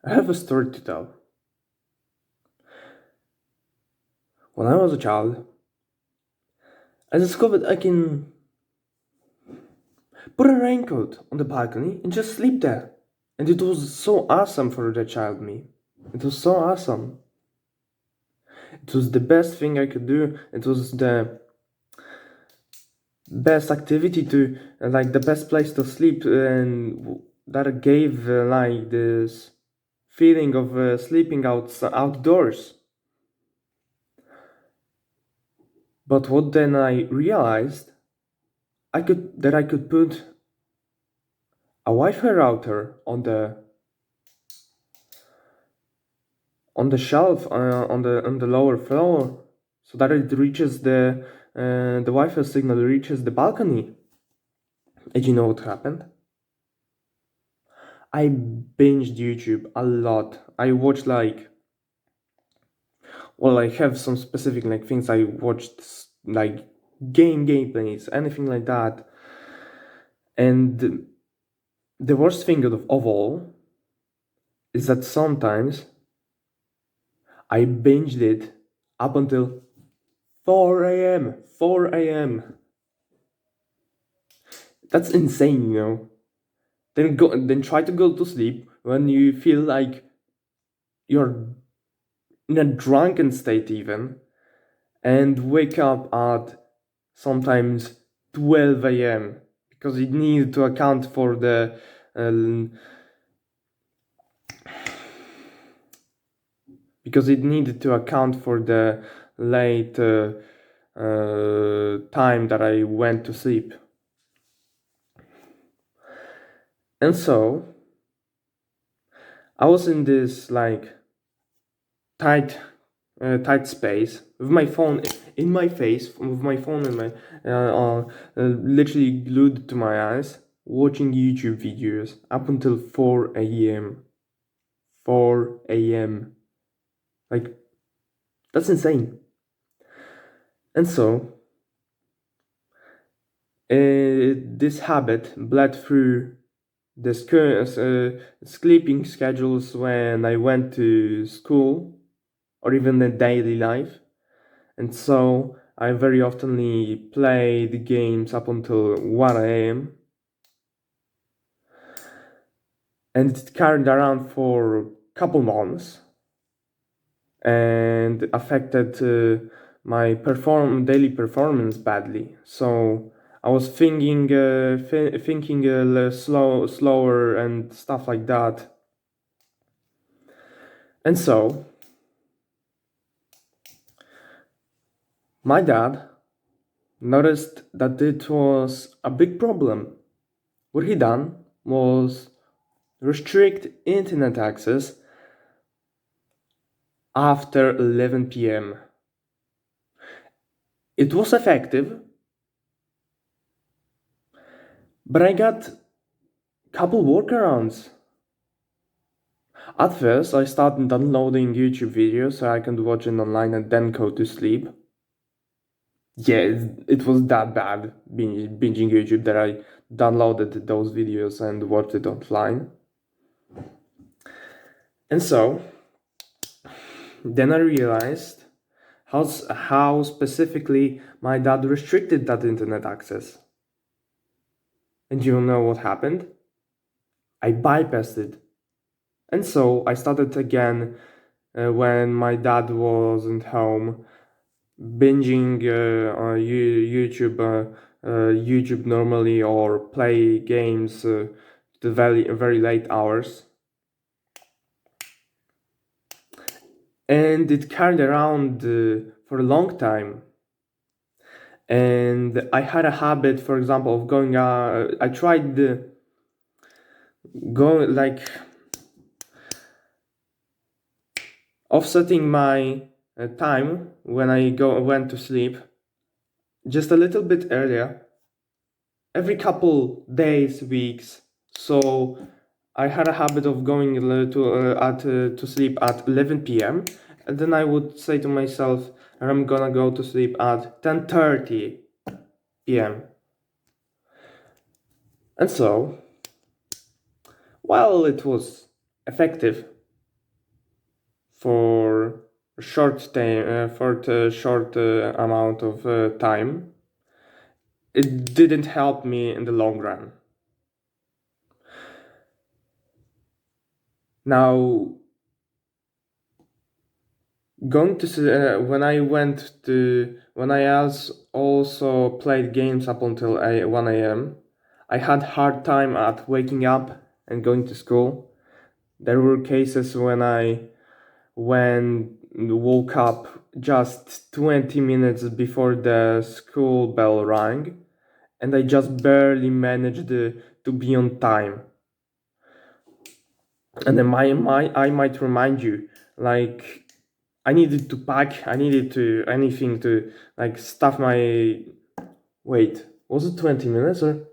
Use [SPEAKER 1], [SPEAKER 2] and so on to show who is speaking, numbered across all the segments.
[SPEAKER 1] I have a story to tell. When I was a child, I discovered I can put a raincoat on the balcony and just sleep there. And it was so awesome for the child me. It was so awesome. It was the best thing I could do. It was the best activity to, like, the best place to sleep, and that gave like this feeling of sleeping outdoors. But what then I realized, I could put a Wi-Fi router on the shelf on the lower floor, so that it reaches the Wi-Fi signal reaches the balcony. And you know what happened? I binged YouTube a lot. I watched I have some specific like things I watched, like gameplays, anything like that. And the worst thing of all is that sometimes I binged it up until 4 a.m. 4 a.m. That's insane, you know. Then try to go to sleep when you feel like you're in a drunken state even, and wake up at sometimes 12 a.m. because it needed to account for the because it needed to account for the late time that I went to sleep. And so I was in this like tight tight space with my phone in my face, with my phone in my literally glued to my eyes, watching YouTube videos up until 4 a.m. 4 a.m. Like, that's insane. And so this habit bled through the sleeping schedules when I went to school, or even the daily life. And so I very oftenly played games up until 1 a.m. And it carried around for a couple months and affected my daily performance badly. So I was thinking slower and stuff like that. And so my dad noticed that it was a big problem. What he done was restrict internet access after 11 p.m. It was effective, but I got couple workarounds. At first, I started downloading YouTube videos so I could watch it online and then go to sleep. Yeah, it was that bad binging YouTube that I downloaded those videos and watched it offline. And so then I realized how specifically my dad restricted that internet access. And you know what happened? I bypassed it. And so I started again when my dad wasn't home, binging on YouTube normally, or play games to very late hours. And it carried around for a long time. And I had a habit, for example, of going. I tried going like offsetting my time when I went to sleep just a little bit earlier, every couple days, weeks. So I had a habit of going to sleep at 11 p.m. and then I would say to myself, I'm gonna go to sleep at 10:30 p.m. And so, while it was effective, for short time for the short amount of time, it didn't help me in the long run. Now, going to when I also played games up until 1 a.m. I had hard time at waking up and going to school. There were cases when woke up just 20 minutes before the school bell rang, and I just barely managed to be on time. And then I might remind you, like, I needed to pack, I needed to anything to like stuff my. Wait, was it 20 minutes or?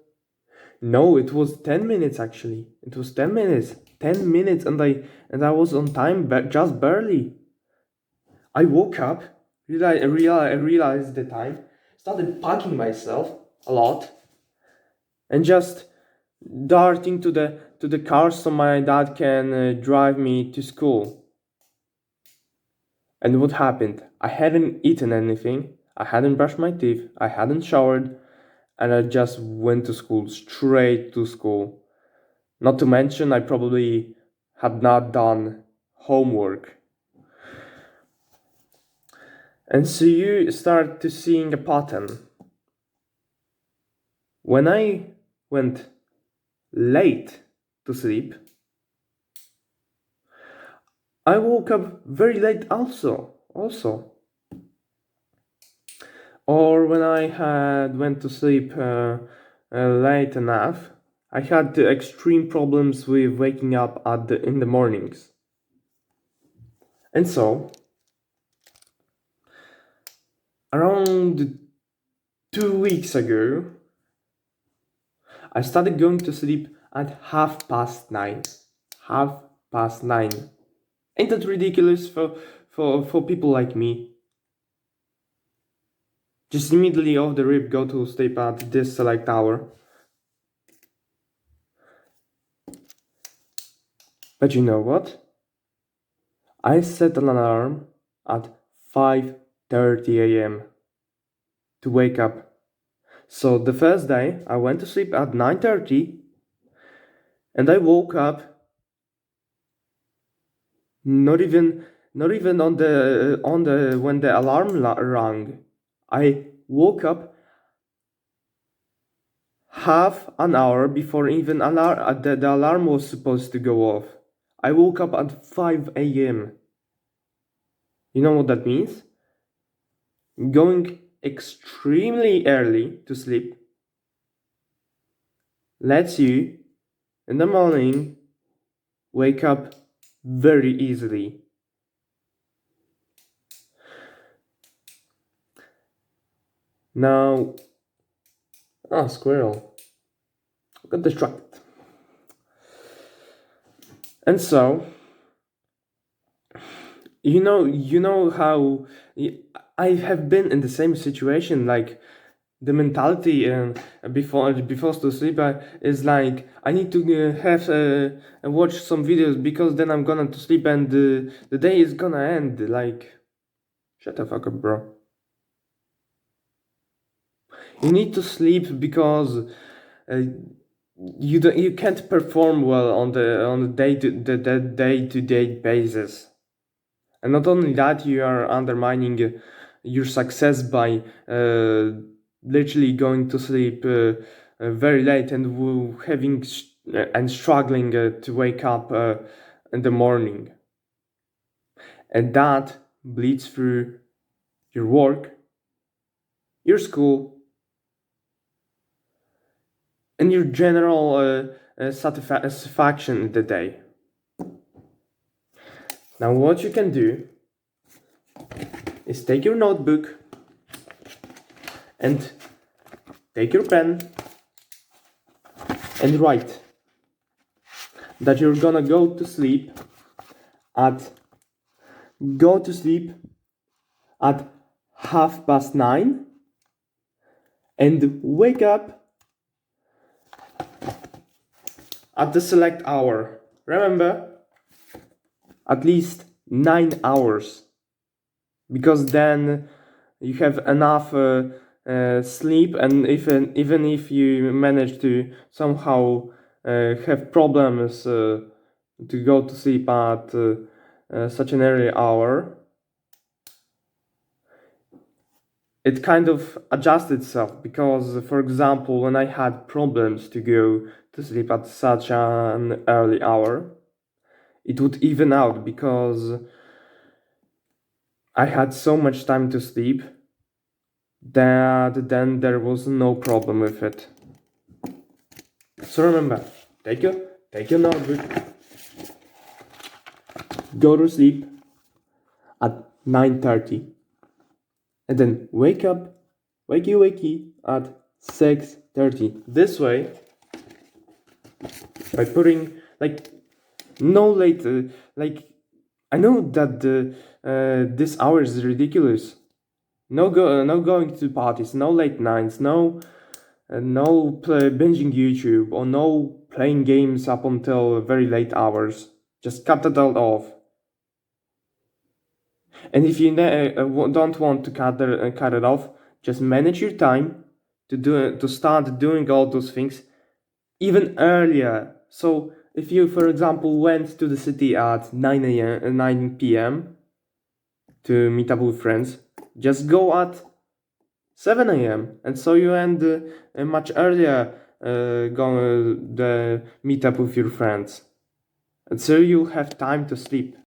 [SPEAKER 1] No, it was 10 minutes actually. It was 10 minutes. 10 minutes, and I was on time, but just barely. I woke up, realized the time, started packing myself a lot, and just darting to the car so my dad can drive me to school. And what happened? I hadn't eaten anything, I hadn't brushed my teeth, I hadn't showered, and I just went to school, straight to school. Not to mention, I probably had not done homework. And so you start to seeing a pattern. When I went late to sleep, I woke up very late also. Or when I had went to sleep late enough, I had extreme problems with waking up in the mornings. And so, around 2 weeks ago, I started going to sleep at 9:30. 9:30. Ain't that ridiculous for people like me? Just immediately off the rip go to sleep at this select hour. But you know what? I set an alarm at 5:30 a.m. to wake up. So the first day I went to sleep at 9:30 and I woke up not even on the when the alarm rang. I woke up half an hour before even the alarm was supposed to go off. I woke up at 5 a.m. You know what that means? Going extremely early to sleep lets you, in the morning, wake up very easily. Now, squirrel. I got distracted. And so, you know how I have been in the same situation. Like the mentality before to sleep is like I need to have watch some videos because then I'm gonna to sleep and the day is gonna end. Like, shut the fuck up, bro. You need to sleep because you can't perform well on the day-to-day basis. And not only that, you are undermining your success by literally going to sleep very late and having and struggling to wake up in the morning. And that bleeds through your work, your school, and your general satisfaction in the day. Now, what you can do is take your notebook and take your pen and write that you're gonna go to sleep at 9:30 and wake up at the select hour. Remember, at least 9 hours, because then you have enough sleep, and even if you manage to somehow have problems to go to sleep at such an early hour, it kind of adjusts itself. Because, for example, when I had problems to go to sleep at such an early hour, it would even out, because I had so much time to sleep that then there was no problem with it. So remember, take your notebook, go to sleep at 9:30, and then wakey at 6:30. This way, by putting like no later, like I know that this hour is ridiculous. No going to parties, no late nights, no binging YouTube, or no playing games up until very late hours. Just cut it all off. And if you don't want to cut it off, just manage your time to start doing all those things even earlier. So if you, for example, went to the city at 9 p.m. to meet up with friends, just go at 7 a.m. and so you end much earlier going the meet up with your friends, and so you have time to sleep.